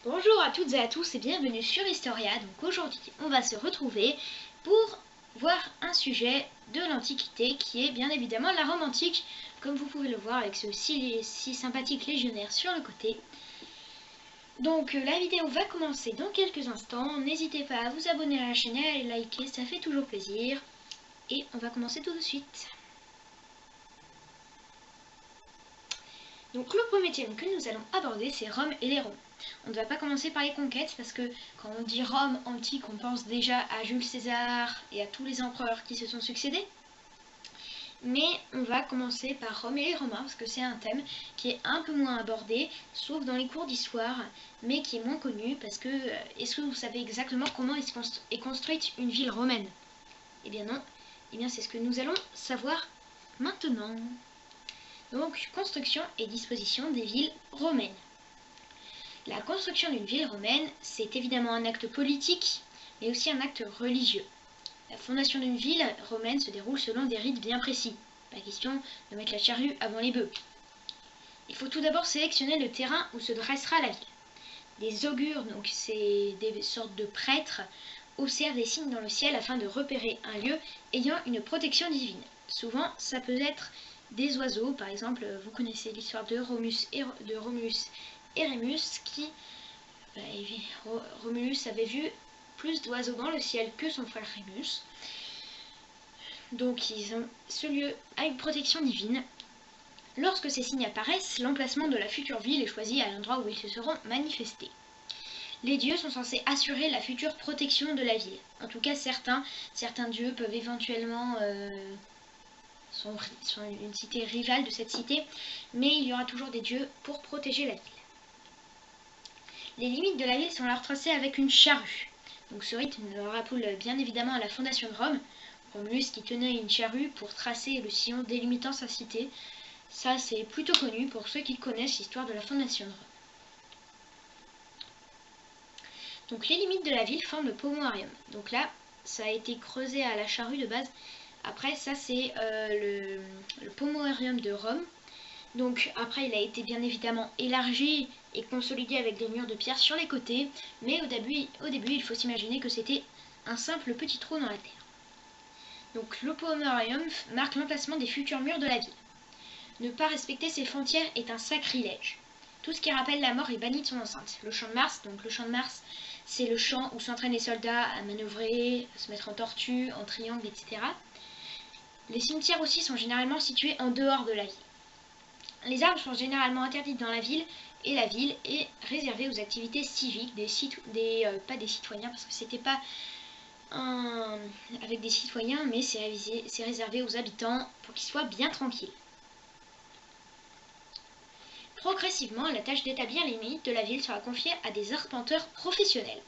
Bonjour à toutes et à tous et bienvenue sur Historia. Donc aujourd'hui on va se retrouver pour voir un sujet de l'Antiquité qui est bien évidemment la Rome antique, comme vous pouvez le voir avec ce si sympathique légionnaire sur le côté. Donc la vidéo va commencer dans quelques instants, n'hésitez pas à vous abonner à la chaîne et à liker, ça fait toujours plaisir. Et on va commencer tout de suite. Donc le premier thème que nous allons aborder, c'est Rome et les Romains. On ne va pas commencer par les conquêtes parce que quand on dit Rome antique, on pense déjà à Jules César et à tous les empereurs qui se sont succédés. Mais on va commencer par Rome et les Romains parce que c'est un thème qui est un peu moins abordé, sauf dans les cours d'histoire, mais qui est moins connu parce que est-ce que vous savez exactement comment est construite une ville romaine? Eh bien non, eh bien c'est ce que nous allons savoir maintenant. Donc, construction et disposition des villes romaines. La construction d'une ville romaine, c'est évidemment un acte politique, mais aussi un acte religieux. La fondation d'une ville romaine se déroule selon des rites bien précis. Pas question de mettre la charrue avant les bœufs. Il faut tout d'abord sélectionner le terrain où se dressera la ville. Des augures, donc c'est des sortes de prêtres, observent des signes dans le ciel afin de repérer un lieu ayant une protection divine. Souvent, ça peut être des oiseaux, par exemple, vous connaissez l'histoire de Romulus et Rémus, Romulus avait vu plus d'oiseaux dans le ciel que son frère Rémus. Donc ce lieu a une protection divine. Lorsque ces signes apparaissent, l'emplacement de la future ville est choisi à l'endroit où ils se seront manifestés. Les dieux sont censés assurer la future protection de la ville. En tout cas, certains dieux peuvent éventuellement sont une cité rivale de cette cité, mais il y aura toujours des dieux pour protéger la ville. Les limites de la ville sont alors tracées avec une charrue. Donc ce rite nous rappelle bien évidemment à la fondation de Rome. Romulus qui tenait une charrue pour tracer le sillon délimitant sa cité. Ça c'est plutôt connu pour ceux qui connaissent l'histoire de la fondation de Rome. Donc les limites de la ville forment le Pomoerium. Donc là, ça a été creusé à la charrue de base. Après, ça c'est le Pomoerium de Rome. Donc après, il a été bien évidemment élargi et consolidé avec des murs de pierre sur les côtés. Mais au début il faut s'imaginer que c'était un simple petit trou dans la terre. Donc le Pomoerium marque l'emplacement des futurs murs de la ville. Ne pas respecter ses frontières est un sacrilège. Tout ce qui rappelle la mort est banni de son enceinte. Le champ de Mars, donc le champ de Mars, c'est le champ où s'entraînent les soldats à manœuvrer, à se mettre en tortue, en triangle, etc. Les cimetières aussi sont généralement situés en dehors de la ville. Les armes sont généralement interdites dans la ville et la ville est réservée aux activités civiques, pas des citoyens parce que c'était pas avec des citoyens, mais c'est réservé aux habitants pour qu'ils soient bien tranquilles. Progressivement, la tâche d'établir les limites de la ville sera confiée à des arpenteurs professionnels.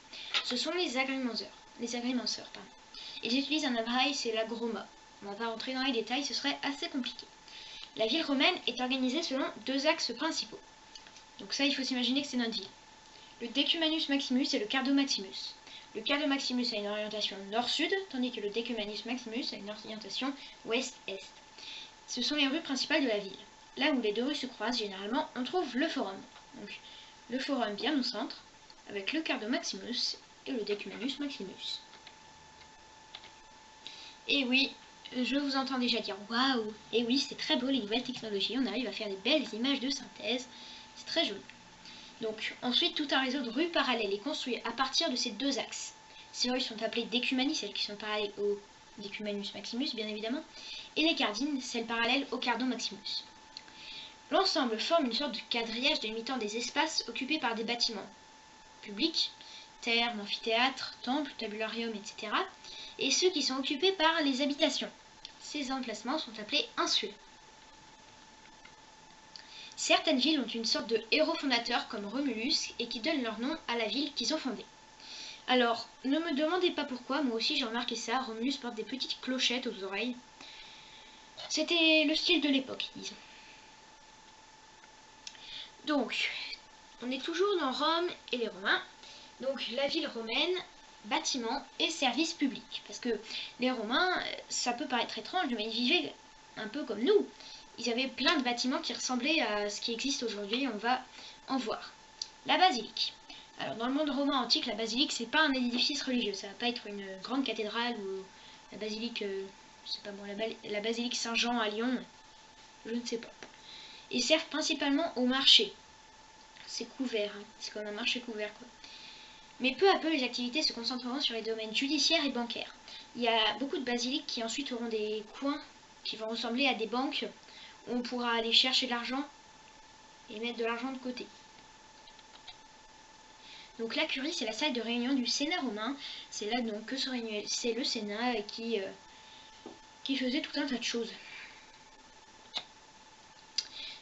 Ce sont les agrimenseurs. Ils utilisent un appareil, c'est l'agroma. On ne va pas rentrer dans les détails, ce serait assez compliqué. La ville romaine est organisée selon deux axes principaux. Donc ça, il faut s'imaginer que c'est notre ville. Le Decumanus Maximus et le Cardo Maximus. Le Cardo Maximus a une orientation nord-sud, tandis que le Decumanus Maximus a une orientation ouest-est. Ce sont les rues principales de la ville. Là où les deux rues se croisent, généralement, on trouve le forum. Donc, le forum bien au centre, avec le Cardo Maximus et le Decumanus Maximus. Et oui, je vous entends déjà dire waouh! Et oui, c'est très beau les nouvelles technologies, on arrive à faire des belles images de synthèse, c'est très joli. Donc, ensuite, tout un réseau de rues parallèles est construit à partir de ces deux axes. Ces rues sont appelées Decumani, celles qui sont parallèles au Decumanus Maximus, bien évidemment, et les Cardines, celles parallèles au Cardo Maximus. L'ensemble forme une sorte de quadrillage délimitant des espaces occupés par des bâtiments publics, thermes, amphithéâtres, temples, tabularium, etc. et ceux qui sont occupés par les habitations. Ces emplacements sont appelés insules. Certaines villes ont une sorte de héros fondateur comme Romulus et qui donnent leur nom à la ville qu'ils ont fondée. Alors, ne me demandez pas pourquoi, moi aussi j'ai remarqué ça, Romulus porte des petites clochettes aux oreilles. C'était le style de l'époque, disons. Donc, on est toujours dans Rome et les Romains. Donc, la ville romaine, bâtiments et services publics. Parce que les Romains, ça peut paraître étrange, mais ils vivaient un peu comme nous. Ils avaient plein de bâtiments qui ressemblaient à ce qui existe aujourd'hui, on va en voir. La basilique. Alors dans le monde romain antique, la basilique c'est pas un édifice religieux, ça va pas être une grande cathédrale ou la basilique, je sais pas moi, la basilique Saint-Jean à Lyon, je ne sais pas. Ils servent principalement au marché. C'est couvert, hein. C'est comme un marché couvert quoi. Mais peu à peu les activités se concentreront sur les domaines judiciaires et bancaires. Il y a beaucoup de basiliques qui ensuite auront des coins qui vont ressembler à des banques où on pourra aller chercher de l'argent et mettre de l'argent de côté. Donc la curie, c'est la salle de réunion du Sénat romain. C'est là donc que se réunissait, c'est le Sénat qui faisait tout un tas de choses.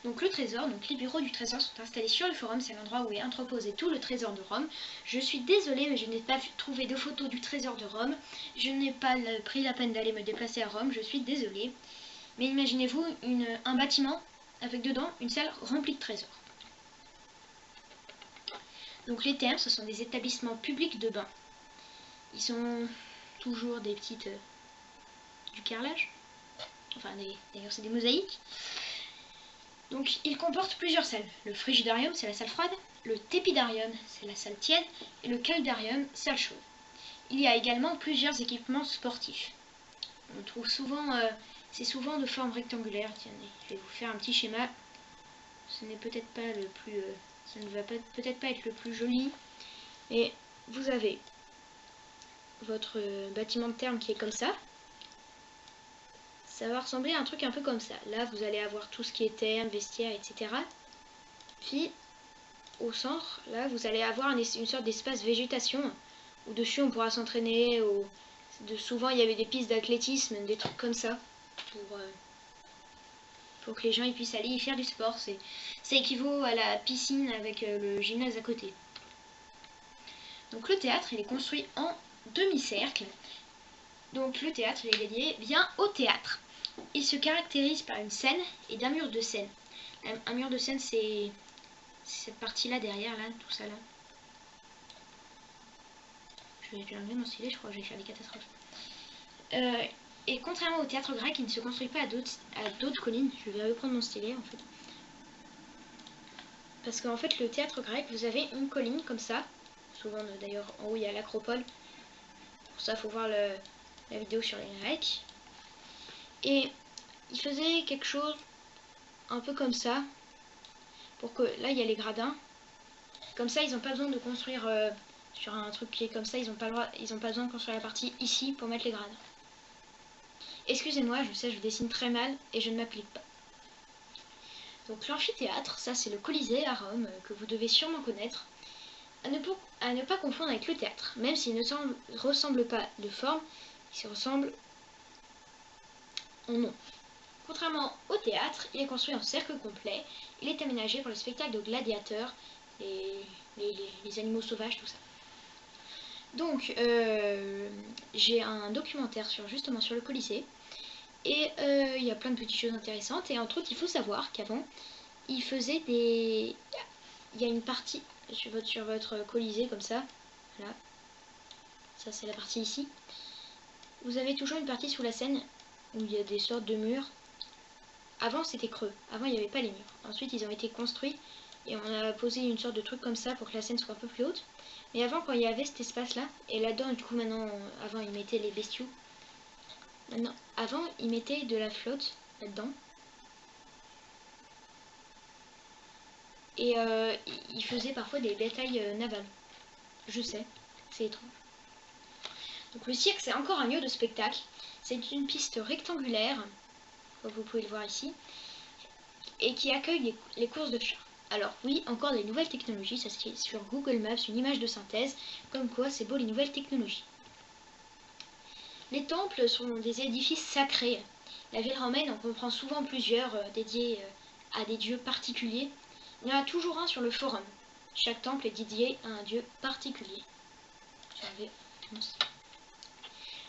Donc le trésor, donc les bureaux du trésor sont installés sur le forum, c'est l'endroit où est entreposé tout le trésor de Rome. Je suis désolée, mais je n'ai pas trouvé de photos du trésor de Rome. Je n'ai pas pris la peine d'aller me déplacer à Rome, je suis désolée. Mais imaginez-vous un bâtiment avec dedans une salle remplie de trésors. Donc les thermes, ce sont des établissements publics de bains. Ils sont toujours des petites... du carrelage. Enfin, d'ailleurs c'est des mosaïques. Donc ils comportent plusieurs salles. Le frigidarium, c'est la salle froide. Le tepidarium, c'est la salle tiède. Et le caldarium, salle chaude. Il y a également plusieurs équipements sportifs. On trouve souvent... c'est souvent de forme rectangulaire. Tiens, je vais vous faire un petit schéma. Ce n'est peut-être pas le plus... ça ne va peut-être pas être le plus joli. Et vous avez votre bâtiment de terme qui est comme ça. Ça va ressembler à un truc un peu comme ça. Là, vous allez avoir tout ce qui est terme, vestiaire, etc. Puis, au centre, là, vous allez avoir une sorte d'espace végétation où dessus on pourra s'entraîner. Souvent, il y avait des pistes d'athlétisme, des trucs comme ça pour que les gens puissent aller y faire du sport. Ça équivaut à la piscine avec le gymnase à côté. Donc le théâtre, il est construit en demi-cercle. Donc le théâtre, il est dédié bien au théâtre. Il se caractérise par une scène et d'un mur de scène. Un mur de scène, c'est cette partie-là derrière, là, tout ça là. Je vais enlever mon stylet, je crois que je vais faire des catastrophes. Et contrairement au théâtre grec, il ne se construit pas à d'autres collines. Je vais reprendre mon stylet en fait. Parce qu'en fait, le théâtre grec, vous avez une colline comme ça. Souvent d'ailleurs, en haut il y a l'acropole. Pour ça, il faut voir la vidéo sur les Grecs. Et il faisait quelque chose un peu comme ça. Pour que là, il y a les gradins. Comme ça, ils n'ont pas besoin de construire sur un truc qui est comme ça. Ils n'ont pas besoin de construire la partie ici pour mettre les gradins. Excusez-moi, je sais, je dessine très mal et je ne m'applique pas. Donc l'amphithéâtre, ça c'est le Colisée à Rome, que vous devez sûrement connaître. À ne pas confondre avec le théâtre. Même s'il ne ressemble pas de forme, il se ressemble en nom. Contrairement au théâtre, il est construit en cercle complet. Il est aménagé pour le spectacle de gladiateurs, les animaux sauvages, tout ça. Donc, j'ai un documentaire justement sur le Colisée. Et il y a plein de petites choses intéressantes. Et entre autres, il faut savoir qu'avant, il faisait des... Il y a une partie sur votre Colisée, comme ça. Voilà. Ça, c'est la partie ici. Vous avez toujours une partie sous la Seine où il y a des sortes de murs. Avant, c'était creux. Avant, il n'y avait pas les murs. Ensuite, ils ont été construits. Et on a posé une sorte de truc comme ça pour que la Seine soit un peu plus haute. Mais avant, quand il y avait cet espace-là, et là-dedans, du coup, maintenant, avant, ils mettaient les bestiaux. Maintenant, avant, ils mettaient de la flotte là-dedans. Et ils faisaient parfois des batailles navales. Je sais, c'est étrange. Donc le cirque, c'est encore un lieu de spectacle. C'est une piste rectangulaire, comme vous pouvez le voir ici, et qui accueille les courses de chars. Alors oui, encore des nouvelles technologies, ça c'est sur Google Maps, une image de synthèse, comme quoi c'est beau les nouvelles technologies. Les temples sont des édifices sacrés. La ville romaine en comprend souvent plusieurs dédiés à des dieux particuliers. Il y en a toujours un sur le forum. Chaque temple est dédié à un dieu particulier.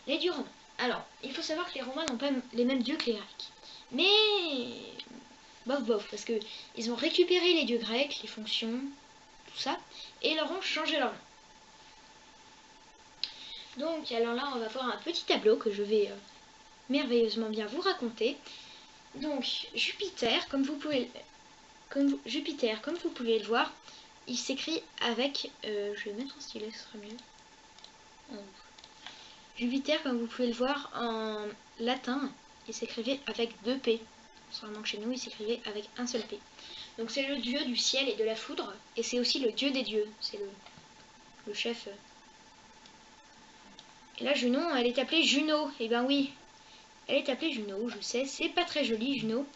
Les dieux romains. Alors, il faut savoir que les Romains n'ont pas les mêmes dieux que les Grecs. Mais bof bof, parce que ils ont récupéré les dieux grecs, les fonctions, tout ça, et leur ont changé leur nom. Donc, alors là, on va voir un petit tableau que je vais merveilleusement bien vous raconter. Donc, Jupiter, comme vous pouvez le voir, il s'écrit avec... je vais mettre en stylet, ce sera mieux. Oh. Jupiter, comme vous pouvez le voir, en latin, il s'écrivait avec 2 P. Seulement que chez nous, il s'écrivait avec un seul P. Donc c'est le dieu du ciel et de la foudre, et c'est aussi le dieu des dieux. C'est le chef. Et là, Junon, elle est appelée Juno. Eh ben oui, elle est appelée Juno, je sais. C'est pas très joli, Juno.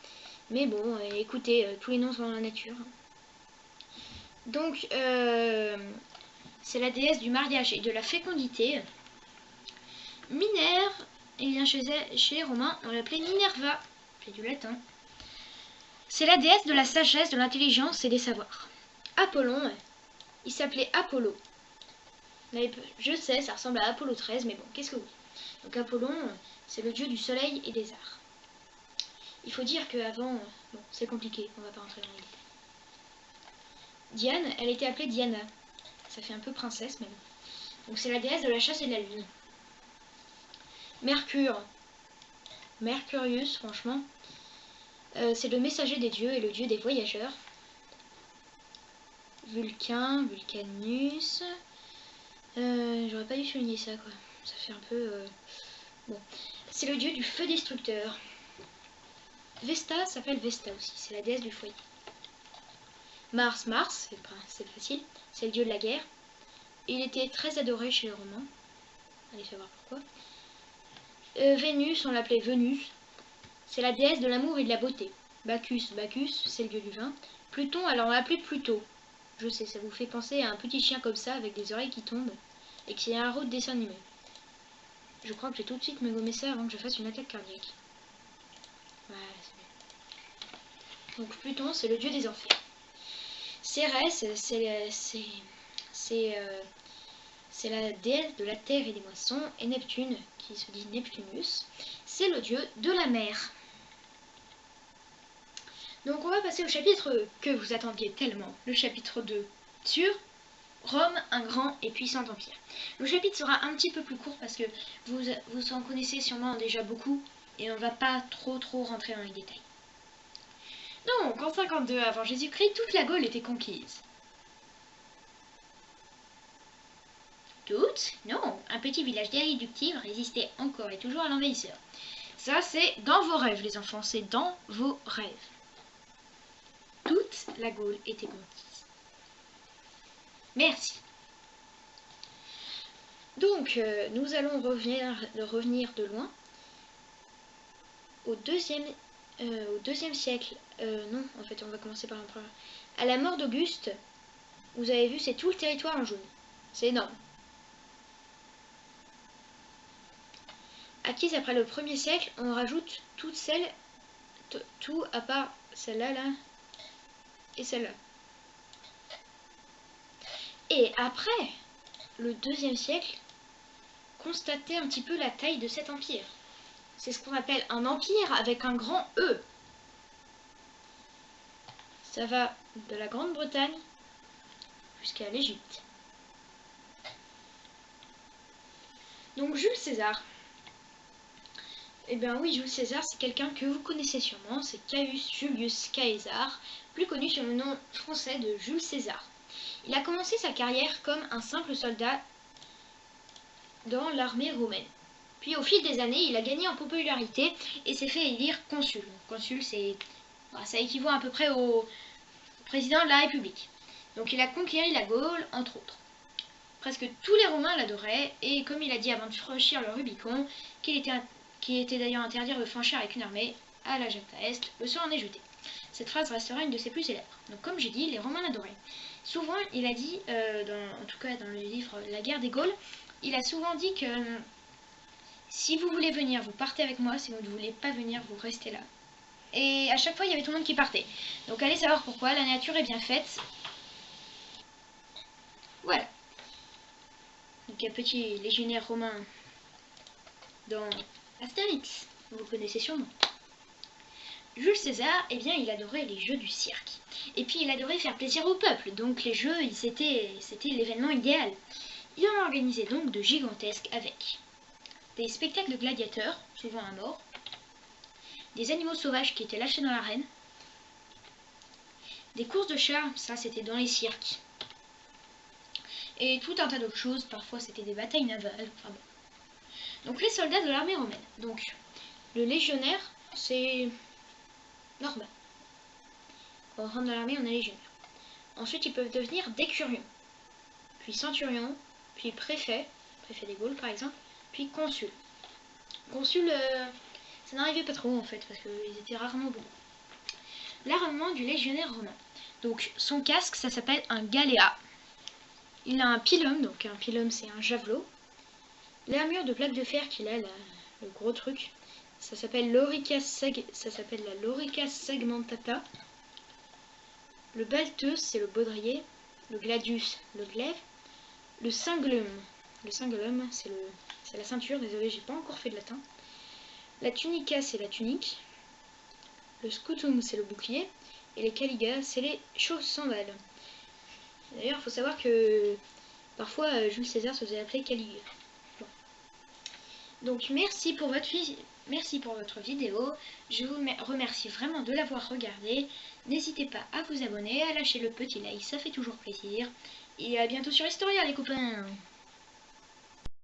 Mais bon, écoutez, tous les noms sont dans la nature. Donc, c'est la déesse du mariage et de la fécondité. Minerve, eh bien chez les Romains, on l'appelait Minerva. C'est du latin. C'est la déesse de la sagesse, de l'intelligence et des savoirs. Apollon, il s'appelait Apollo. Je sais, ça ressemble à Apollo 13, mais bon, qu'est-ce que vous dites? Donc Apollon, c'est le dieu du soleil et des arts. Il faut dire qu'avant, bon, c'est compliqué, on va pas rentrer dans les détails. Diane, elle était appelée Diana. Ça fait un peu princesse, mais bon. Donc c'est la déesse de la chasse et de la lune. Mercure. Mercurius, franchement. C'est le messager des dieux et le dieu des voyageurs. Vulcain, Vulcanus. J'aurais pas dû souligner ça, quoi. Ça fait un peu... Bon. C'est le dieu du feu destructeur. Vesta s'appelle Vesta aussi. C'est la déesse du foyer. Mars, c'est facile. C'est le dieu de la guerre. Il était très adoré chez les Romains. Allez savoir pourquoi. Vénus, on l'appelait Vénus. C'est la déesse de l'amour et de la beauté. Bacchus, c'est le dieu du vin. Pluton, alors on l'appelait Pluto. Je sais, ça vous fait penser à un petit chien comme ça, avec des oreilles qui tombent, et qui est un héros de dessin animé. Je crois que je vais tout de suite me gommer ça avant que je fasse une attaque cardiaque. Voilà, c'est bien. Donc Pluton, c'est le dieu des enfers. Cérès, c'est la déesse de la terre et des moissons. Et Neptune, qui se dit Neptunus, c'est le dieu de la mer. Donc on va passer au chapitre que vous attendiez tellement, le chapitre 2, sur Rome, un grand et puissant empire. Le chapitre sera un petit peu plus court parce que vous en connaissez sûrement déjà beaucoup et on ne va pas trop rentrer dans les détails. Donc en 52 avant Jésus-Christ, toute la Gaule était conquise. Toute? Non, un petit village d'irréductibles résistait encore et toujours à l'envahisseur. Ça c'est dans vos rêves les enfants, c'est dans vos rêves. Toute la Gaule était conquise. Merci. Donc, nous allons revenir de loin au deuxième siècle. Non, en fait, on va commencer par l'empereur. À la mort d'Auguste, vous avez vu, c'est tout le territoire en jaune. C'est énorme. Acquise après le 1er siècle, on rajoute toutes celles, tout à part celle-là, là, et celle-là. Et après le 2e siècle, constatez un petit peu la taille de cet empire. C'est ce qu'on appelle un empire avec un grand E. Ça va de la Grande-Bretagne jusqu'à l'Égypte. Donc Jules César. Eh bien oui, Jules César, c'est quelqu'un que vous connaissez sûrement, c'est Caius Julius Caesar, plus connu sous le nom français de Jules César. Il a commencé sa carrière comme un simple soldat dans l'armée romaine. Puis au fil des années, il a gagné en popularité et s'est fait élire consul. Consul, ça équivaut à peu près au président de la République. Donc il a conquéri la Gaule, entre autres. Presque tous les Romains l'adoraient, et comme il a dit avant de franchir le Rubicon, qu'il était d'ailleurs interdit de franchir avec une armée, à la Jacta Est, le sort en est jeté. Cette phrase restera une de ses plus célèbres. Donc comme j'ai dit, les Romains l'adoraient. Souvent, il a dit, en tout cas dans le livre La guerre des Gaules, il a souvent dit que si vous voulez venir, vous partez avec moi, si vous ne voulez pas venir, vous restez là. Et à chaque fois, il y avait tout le monde qui partait. Donc allez savoir pourquoi, la nature est bien faite. Voilà. Donc un petit légionnaire romain dans Astérix, vous connaissez sûrement. Jules César, eh bien, il adorait les jeux du cirque. Et puis, il adorait faire plaisir au peuple. Donc, les jeux, c'était l'événement idéal. Il en organisait donc de gigantesques avec des spectacles de gladiateurs, souvent à mort, des animaux sauvages qui étaient lâchés dans l'arène, des courses de chars, ça c'était dans les cirques. et tout un tas d'autres choses. Parfois c'était des batailles navales. Enfin bon. Donc les soldats de l'armée romaine. Donc le légionnaire, c'est normal. Quand on rentre dans l'armée, on est légionnaire. Ensuite, ils peuvent devenir décurions, puis centurions, puis préfet des Gaules par exemple, puis consul. Consul, ça n'arrivait pas trop en fait, parce qu'ils étaient rarement bons. L'armement du légionnaire romain. Donc son casque, ça s'appelle un galéa. Il a un pilum, donc un pilum c'est un javelot. L'armure de plaque de fer qu'il a, le gros truc, ça s'appelle la lorica segmentata. Le balteus, c'est le baudrier. Le gladius, le glaive. Le cingulum, c'est la ceinture, désolé, j'ai pas encore fait de latin. La tunica, c'est la tunique. Le scutum, c'est le bouclier. Et les caligas, c'est les chauves sandales. D'ailleurs, il faut savoir que parfois Jules César se faisait appeler Caligula. Bon. Donc merci pour votre vidéo. Je vous remercie vraiment de l'avoir regardé. N'hésitez pas à vous abonner, à lâcher le petit like, ça fait toujours plaisir. Et à bientôt sur Historia les copains.